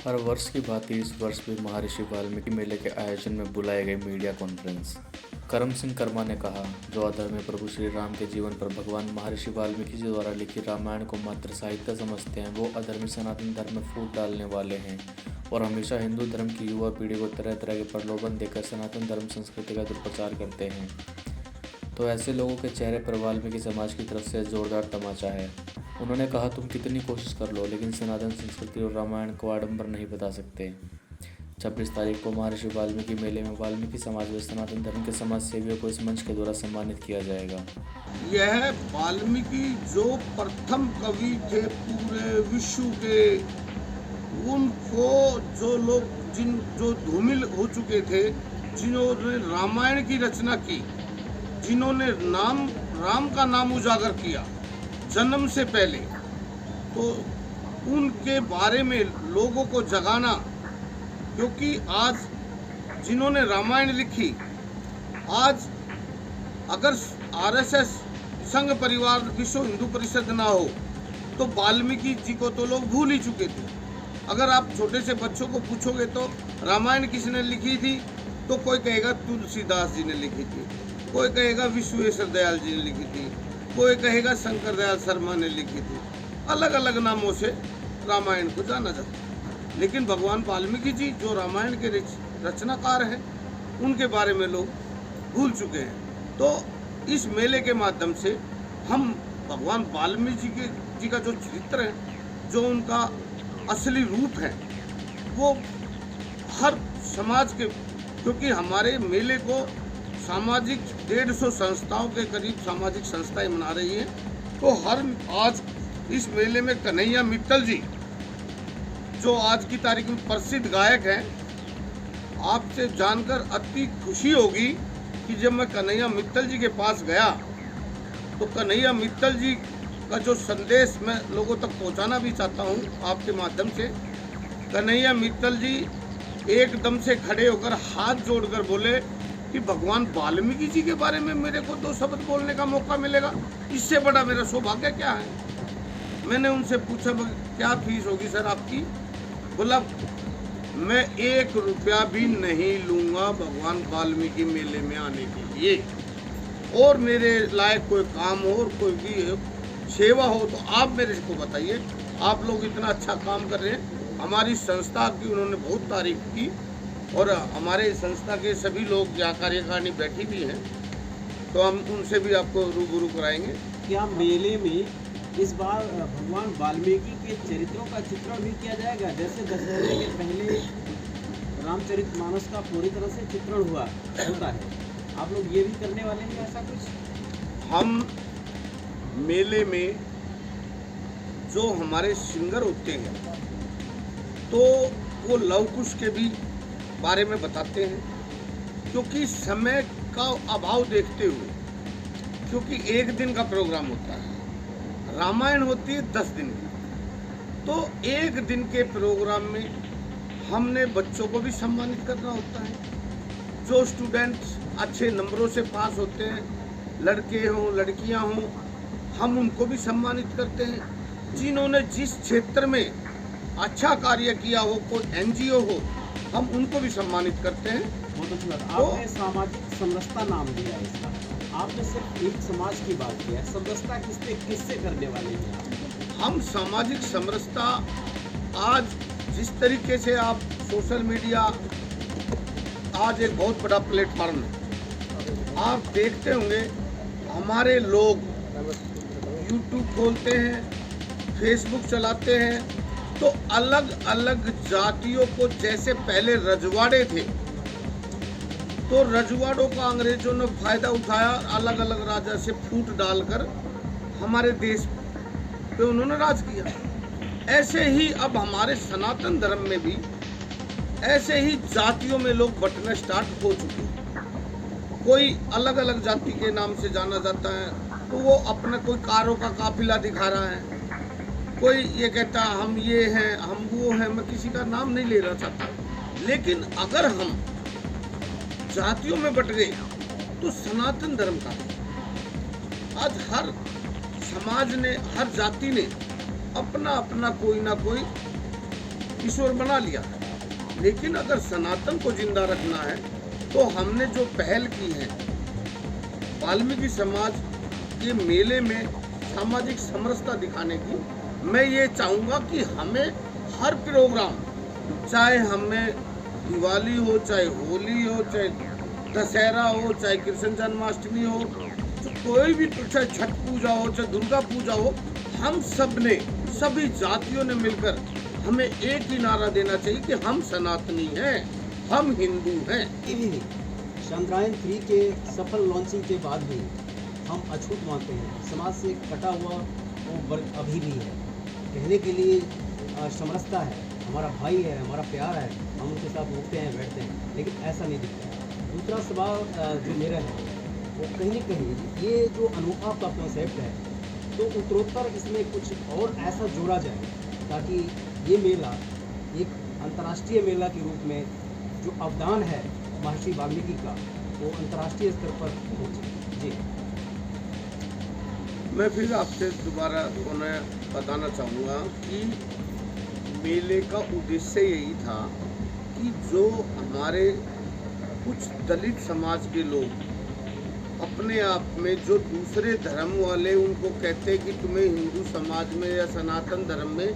हर वर्ष की भांति इस वर्ष भी महर्षि वाल्मीकि मेले के आयोजन में बुलाए गए मीडिया कॉन्फ्रेंस। करम सिंह कर्मा ने कहा, जो अधर्मी प्रभु श्री राम के जीवन पर भगवान महर्षि वाल्मीकि जी द्वारा लिखी रामायण को मात्र साहित्य समझते हैं, वो अधर्मी सनातन धर्म में फूट डालने वाले हैं और हमेशा हिंदू धर्म की युवा पीढ़ी को तरह तरह के प्रलोभन देकर सनातन धर्म संस्कृति का दुष्प्रचार करते हैं। तो ऐसे लोगों के चेहरे पर वाल्मीकि समाज की तरफ से जोरदार तमाचा है। उन्होंने कहा, तुम कितनी कोशिश कर लो लेकिन सनातन संस्कृति और रामायण को आडंबर नहीं बता सकते। 26 तारीख को महर्षि वाल्मीकि मेले में वाल्मीकि समाज व सनातन धर्म के समाज सेवियों को इस मंच के द्वारा सम्मानित किया जाएगा। यह वाल्मीकि जो प्रथम कवि थे पूरे विश्व के, उनको जो लोग जो धूमिल हो चुके थे, जिन्होंने रामायण की रचना की, जिन्होंने राम का नाम उजागर किया जन्म से पहले, तो उनके बारे में लोगों को जगाना, क्योंकि आज जिन्होंने रामायण लिखी, आज अगर आरएसएस संघ परिवार विश्व हिंदू परिषद ना हो तो वाल्मीकि जी को तो लोग भूल ही चुके थे। अगर आप छोटे से बच्चों को पूछोगे तो रामायण किसने लिखी थी, तो कोई कहेगा तुलसीदास जी ने लिखी थी, कोई कहेगा विश्वेश्वर दयाल जी ने लिखी थी, कोई कहेगा शंकर दयाल शर्मा ने लिखी थी। अलग अलग नामों से रामायण को जाना जाता है, लेकिन भगवान वाल्मीकि जी जो रामायण के रचनाकार हैं, उनके बारे में लोग भूल चुके हैं। तो इस मेले के माध्यम से हम भगवान वाल्मीकि जी का जो चरित्र है, जो उनका असली रूप है, वो हर समाज के, क्योंकि हमारे मेले को सामाजिक 150 संस्थाओं के करीब सामाजिक संस्थाएं मना रही हैं, तो आज इस मेले में कन्हैया मित्तल जी, जो आज की तारीख में प्रसिद्ध गायक हैं, आपसे जानकर अति खुशी होगी कि जब मैं कन्हैया मित्तल जी के पास गया तो कन्हैया मित्तल जी का जो संदेश मैं लोगों तक पहुंचाना भी चाहता हूं आपके माध्यम से। कन्हैया मित्तल जी एकदम से खड़े होकर हाथ जोड़कर बोले कि भगवान वाल्मीकि जी के बारे में मेरे को 2 शब्द बोलने का मौका मिलेगा, इससे बड़ा मेरा सौभाग्य क्या है। मैंने उनसे पूछा, क्या फीस होगी सर आपकी? बोला, मैं 1 रुपया भी नहीं लूँगा भगवान वाल्मीकि मेले में आने के लिए, और मेरे लायक कोई काम हो और कोई भी सेवा हो तो आप मेरे को बताइए। आप लोग इतना अच्छा काम कर रहे हैं। हमारी संस्था की उन्होंने बहुत तारीफ की और हमारे संस्था के सभी लोग यहाँ कार्यकारिणी बैठी भी हैं, तो हम उनसे भी आपको रूबरू कराएंगे। क्या मेले में इस बार भगवान वाल्मीकि के चरित्रों का चित्रण भी किया जाएगा? जैसे दशहरे के पहले रामचरितमानस का पूरी तरह से चित्रण होता है, आप लोग ये भी करने वाले हैं ऐसा कुछ? हम मेले में जो हमारे सिंगर होते हैं, तो वो लव कुश के भी बारे में बताते हैं, क्योंकि समय का अभाव देखते हुए, क्योंकि 1 दिन का प्रोग्राम होता है, रामायण होती है 10 दिन की, तो 1 दिन के प्रोग्राम में हमने बच्चों को भी सम्मानित करना होता है। जो स्टूडेंट्स अच्छे नंबरों से पास होते हैं, लड़के हों लड़कियां हों, हम उनको भी सम्मानित करते हैं। जिन्होंने जिस क्षेत्र में अच्छा कार्य किया हो, कोई एनजीओ हो, हम उनको भी सम्मानित करते हैं। बहुत अच्छी बात। आपने सामाजिक समरसता नाम दिया इसका, आपने सिर्फ एक समाज की बात की है, समरसता किससे करने वाले हैं आप? हम सामाजिक समरसता आज जिस तरीके से आप सोशल मीडिया आज एक बहुत बड़ा प्लेटफॉर्म है, आप देखते होंगे हमारे लोग यूट्यूब खोलते हैं, फेसबुक चलाते हैं, तो अलग अलग जातियों को, जैसे पहले रजवाड़े थे, तो रजवाड़ों का अंग्रेजों ने फायदा उठाया, अलग अलग राजा से फूट डालकर हमारे देश पे उन्होंने राज किया। ऐसे ही अब हमारे सनातन धर्म में भी ऐसे ही जातियों में लोग बंटना स्टार्ट हो चुके हैं। कोई अलग अलग जाति के नाम से जाना जाता है, तो वो अपना कोई कारों का काफिला दिखा रहा है, कोई ये कहता है हम ये हैं हम वो हैं। मैं किसी का नाम नहीं ले रहा चाहता, लेकिन अगर हम जातियों में बट गए तो सनातन धर्म का आज हर समाज ने, हर जाति ने अपना अपना कोई ना कोई ईश्वर बना लिया है। लेकिन अगर सनातन को जिंदा रखना है तो हमने जो पहल की है वाल्मीकि समाज के मेले में सामाजिक समरसता दिखाने की, मैं ये चाहूँगा कि हमें हर प्रोग्राम, चाहे हमें दिवाली हो, चाहे होली हो, चाहे दशहरा हो, चाहे कृष्ण जन्माष्टमी हो, तो कोई भी, चाहे छठ पूजा हो, चाहे दुर्गा पूजा हो, हम सब ने, सभी जातियों ने मिलकर हमें एक ही नारा देना चाहिए कि हम सनातनी हैं, हम हिंदू हैं। चंद्रयान 3 के सफल लॉन्चिंग के बाद भी हम अछूत मानते हैं, समाज से कटा हुआ वो वर्ग अभी भी है। कहने के लिए समरसता है, हमारा भाई है, हमारा प्यार है, हम उनके साथ उठते हैं, बैठते हैं, लेकिन ऐसा नहीं दिखता। दूसरा सवाल जो मेरा है वो कहीं न कहीं ये जो अनुभव का कॉन्सेप्ट है, तो उत्तरोत्तर इसमें कुछ और ऐसा जोड़ा जाए ताकि ये मेला एक अंतर्राष्ट्रीय मेला के रूप में जो अवदान है महर्षि वाल्मीकि का, वो अंतर्राष्ट्रीय स्तर पर पहुँचे। जी, मैं फिर आपसे दोबारा उन्हें बताना चाहूँगा कि मेले का उद्देश्य यही था कि जो हमारे कुछ दलित समाज के लोग अपने आप में, जो दूसरे धर्म वाले उनको कहते कि तुम्हें हिंदू समाज में या सनातन धर्म में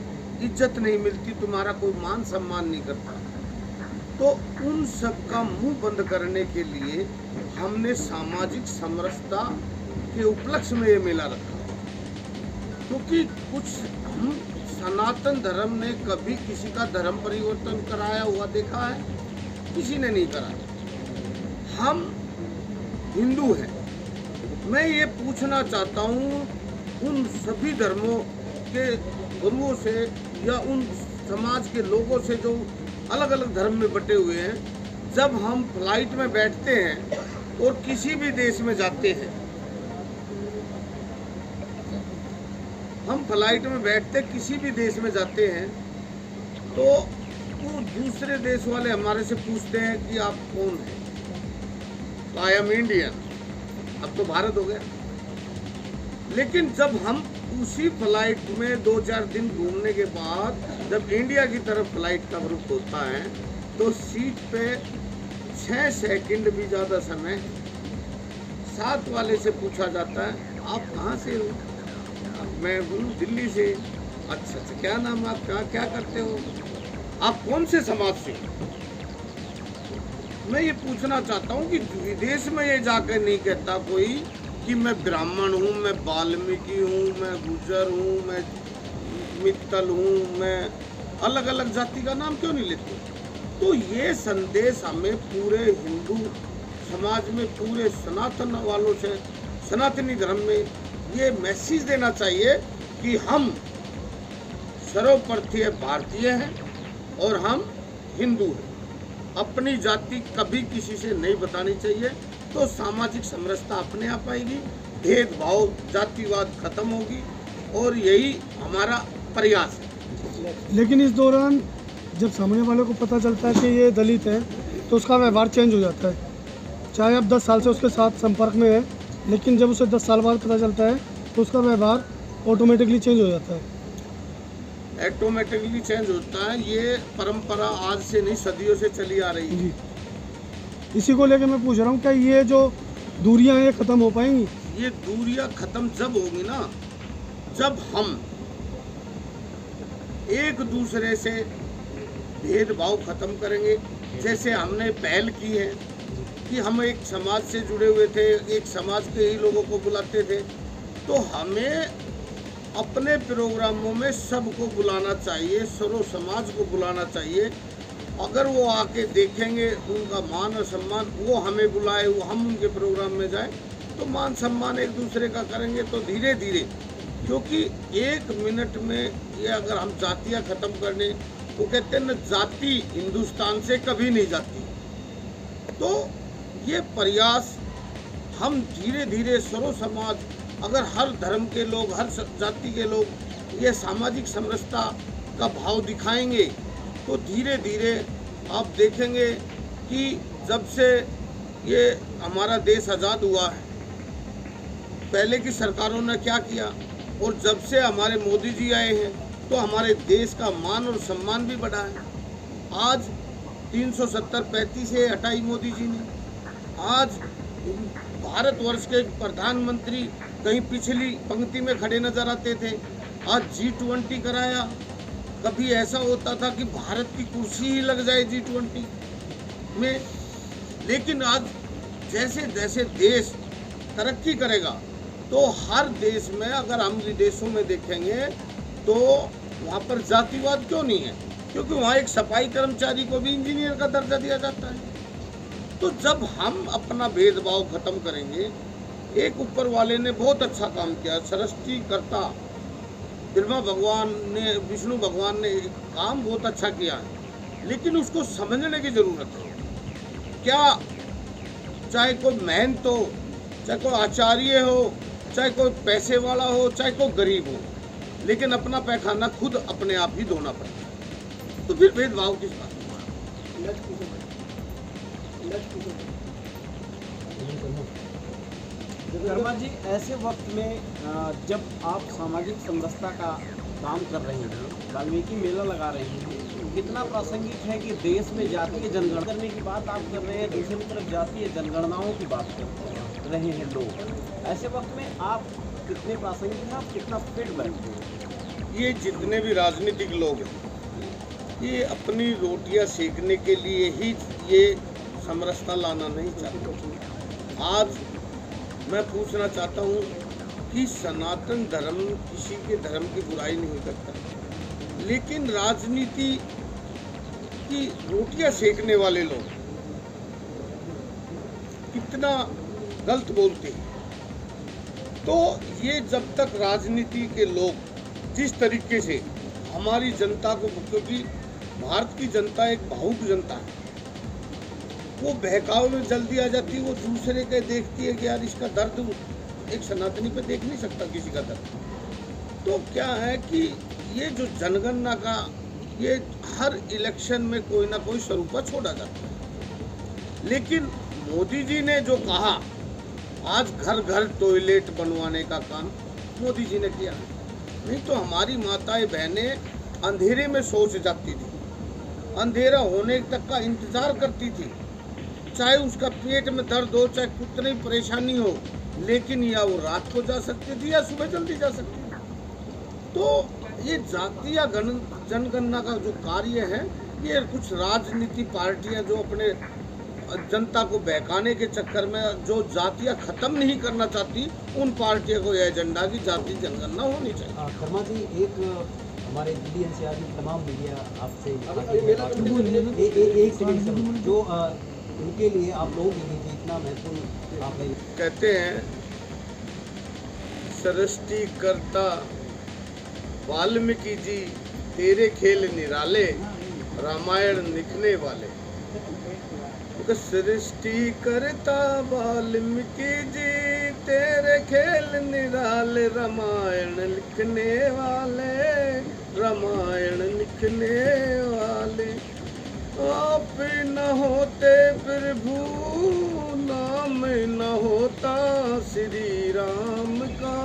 इज्जत नहीं मिलती, तुम्हारा कोई मान सम्मान नहीं करता, तो उन सब का मुंह बंद करने के लिए हमने सामाजिक समरसता के उपलक्ष्य में ये मेला रखा। क्योंकि कुछ हम सनातन धर्म ने कभी किसी का धर्म परिवर्तन कराया हुआ देखा है? किसी ने नहीं कराया। हम हिंदू हैं। मैं ये पूछना चाहता हूँ उन सभी धर्मों के गुरुओं से या उन समाज के लोगों से जो अलग अलग धर्म में बटे हुए हैं, जब हम फ्लाइट में बैठते हैं और किसी भी देश में जाते हैं, हम फ्लाइट में बैठते किसी भी देश में जाते हैं, तो वो दूसरे देश वाले हमारे से पूछते हैं कि आप कौन हैं? तो आई एम इंडियन। अब तो भारत हो गया। लेकिन जब हम उसी फ्लाइट में 2-4 दिन घूमने के बाद जब इंडिया की तरफ फ्लाइट का रुख होता है, तो सीट पे 6 सेकंड भी ज़्यादा समय साथ वाले से पूछा जाता है, आप कहाँ से हो? मैं हूँ दिल्ली से। अच्छा, क्या नाम है आपका? क्या करते हो? आप कौन से समाज से? मैं ये पूछना चाहता हूँ कि विदेश में ये जाकर नहीं कहता कोई कि मैं ब्राह्मण हूँ, मैं वाल्मीकि हूँ, मैं गुर्जर हूँ, मैं मित्तल हूँ, मैं अलग अलग जाति का नाम क्यों नहीं लेते? तो ये संदेश हमें पूरे हिंदू समाज में, पूरे सनातन वालों से, सनातनी धर्म में ये मैसेज देना चाहिए कि हम सर्वप्रथम भारतीय हैं और हम हिंदू हैं। अपनी जाति कभी किसी से नहीं बतानी चाहिए, तो सामाजिक समरसता अपने आप आएगी, भेदभाव, जातिवाद खत्म होगी, और यही हमारा प्रयास है। लेकिन इस दौरान जब सामने वाले को पता चलता है कि ये दलित है, तो उसका व्यवहार चेंज हो जाता है। चाहे आप 10 साल से उसके साथ संपर्क में है, लेकिन जब उसे 10 साल बाद पता चलता है तो उसका व्यवहार ऑटोमेटिकली चेंज हो जाता है। ऑटोमेटिकली चेंज होता है। ये परंपरा आज से नहीं, सदियों से चली आ रही है। जी, इसी को लेकर मैं पूछ रहा हूँ, क्या ये जो दूरियां हैं ये ख़त्म हो पाएंगी? ये दूरियां खत्म जब होगी ना, जब हम एक दूसरे से भेदभाव खत्म करेंगे। जैसे हमने पहल की है कि हम एक समाज से जुड़े हुए थे, एक समाज के ही लोगों को बुलाते थे, तो हमें अपने प्रोग्रामों में सबको बुलाना चाहिए, सर्व समाज को बुलाना चाहिए। अगर वो आके देखेंगे, उनका मान और सम्मान, वो हमें बुलाए, वो हम उनके प्रोग्राम में जाएं, तो मान सम्मान एक दूसरे का करेंगे, तो धीरे धीरे, क्योंकि 1 मिनट में ये अगर हम जातियाँ ख़त्म करने, वो कहते हैं न, जाति हिंदुस्तान से कभी नहीं जाती। तो ये प्रयास हम धीरे धीरे सर्व समाज, अगर हर धर्म के लोग, हर जाति के लोग ये सामाजिक समरसता का भाव दिखाएंगे, तो धीरे धीरे आप देखेंगे कि जब से ये हमारा देश आज़ाद हुआ है, पहले की सरकारों ने क्या किया, और जब से हमारे मोदी जी आए हैं, तो हमारे देश का मान और सम्मान भी बढ़ा है। आज 370-35 से हटाई मोदी जी ने। आज भारतवर्ष के प्रधानमंत्री कहीं पिछली पंक्ति में खड़े नजर आते थे। आज G20 कराया। कभी ऐसा होता था कि भारत की कुर्सी ही लग जाए G20 में, लेकिन आज जैसे जैसे देश तरक्की करेगा तो हर देश में, अगर हम विदेशों में देखेंगे तो वहाँ पर जातिवाद क्यों नहीं है? क्योंकि वहाँ एक सफाई कर्मचारी को भी इंजीनियर का दर्जा दिया जाता है। तो जब हम अपना भेदभाव खत्म करेंगे, एक ऊपर वाले ने बहुत अच्छा काम किया, सृष्टिकर्ता ब्रह्मा भगवान ने, विष्णु भगवान ने काम बहुत अच्छा किया है, लेकिन उसको समझने की जरूरत है। क्या चाहे कोई मेहनत हो, चाहे कोई आचार्य हो, चाहे कोई पैसे वाला हो, चाहे कोई गरीब हो, लेकिन अपना पैखाना खुद अपने आप ही धोना पड़ता है। तो फिर भेदभाव किस बात? कर्मा जी, ऐसे वक्त में जब आप सामाजिक समरसता का काम कर रहे हैं, वाल्मीकि मेला लगा रहे हैं, कितना प्रासंगिक है कि देश में जातीय जनगणना करने की बात आप कर रहे हैं, दूसरी तरफ जातीय जनगणनाओं की बात कर रहे हैं लोग। ऐसे वक्त में आप कितने प्रासंगिक हैं, आप कितना फिट बैठते हैं? ये जितने भी राजनीतिक लोग हैं, ये अपनी रोटियां सेकने के लिए ही ये समरसता लाना नहीं चाहते। आज मैं पूछना चाहता हूँ कि सनातन धर्म किसी के धर्म की बुराई नहीं करता, लेकिन राजनीति की रोटियां सेकने वाले लोग कितना गलत बोलते हैं। तो ये जब तक राजनीति के लोग जिस तरीके से हमारी जनता को, क्योंकि भारत की जनता एक भावुक जनता है, वो बहकाव में जल्दी आ जाती है। वो दूसरे के देखती है कि यार इसका दर्द एक सनातनी पे देख नहीं सकता किसी का दर्द। तो क्या है कि ये जो जनगणना का, ये हर इलेक्शन में कोई ना कोई स्वरूप छोड़ा जाता है। लेकिन मोदी जी ने जो कहा, आज घर घर टॉयलेट बनवाने का काम मोदी जी ने किया। नहीं तो हमारी माताएं बहनें अंधेरे में सोच जाती थी, अंधेरा होने तक का इंतजार करती थी, चाहे उसका पेट में दर्द हो, चाहे कितनी परेशानी हो, लेकिन या वो रात को जा सकती थी या सुबह जल्दी जा सकती थी। तो ये जातीय जनगणना का जो कार्य है, ये कुछ राजनीति पार्टियां जो अपने जनता को बहकाने के चक्कर में जो जातियां खत्म नहीं करना चाहती, उन पार्टियों को यह एजेंडा की जातीय जनगणना होनी चाहिए। कर्मा जी, एक हमारे दिल्ली एनसीआर में तमाम मीडिया आपसे एक जो उनके लिए आप लोगों के लिए इतना महत्वपूर्ण आप कहते हैं, सृष्टिकर्ता वाल्मीकि जी तेरे खेल निराले, रामायण लिखने वाले। सृष्टिकर्ता वाल्मीकि जी तेरे खेल निराले, रामायण लिखने वाले, रामायण लिखने वाले। आप न होते प्रभु, नाम न होता श्री राम का।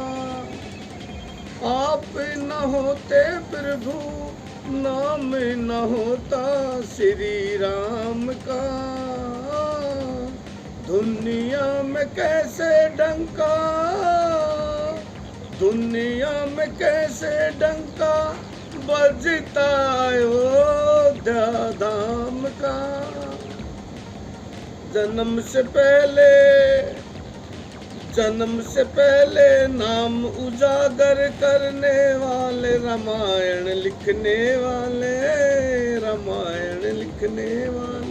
आप न होते प्रभु, नाम न होता श्री राम का। दुनिया में कैसे डंका, दुनिया में कैसे डंका बजता अयोध्या धाम का। जन्म से पहले नाम उजागर करने वाले, रामायण लिखने वाले, रामायण लिखने वाले।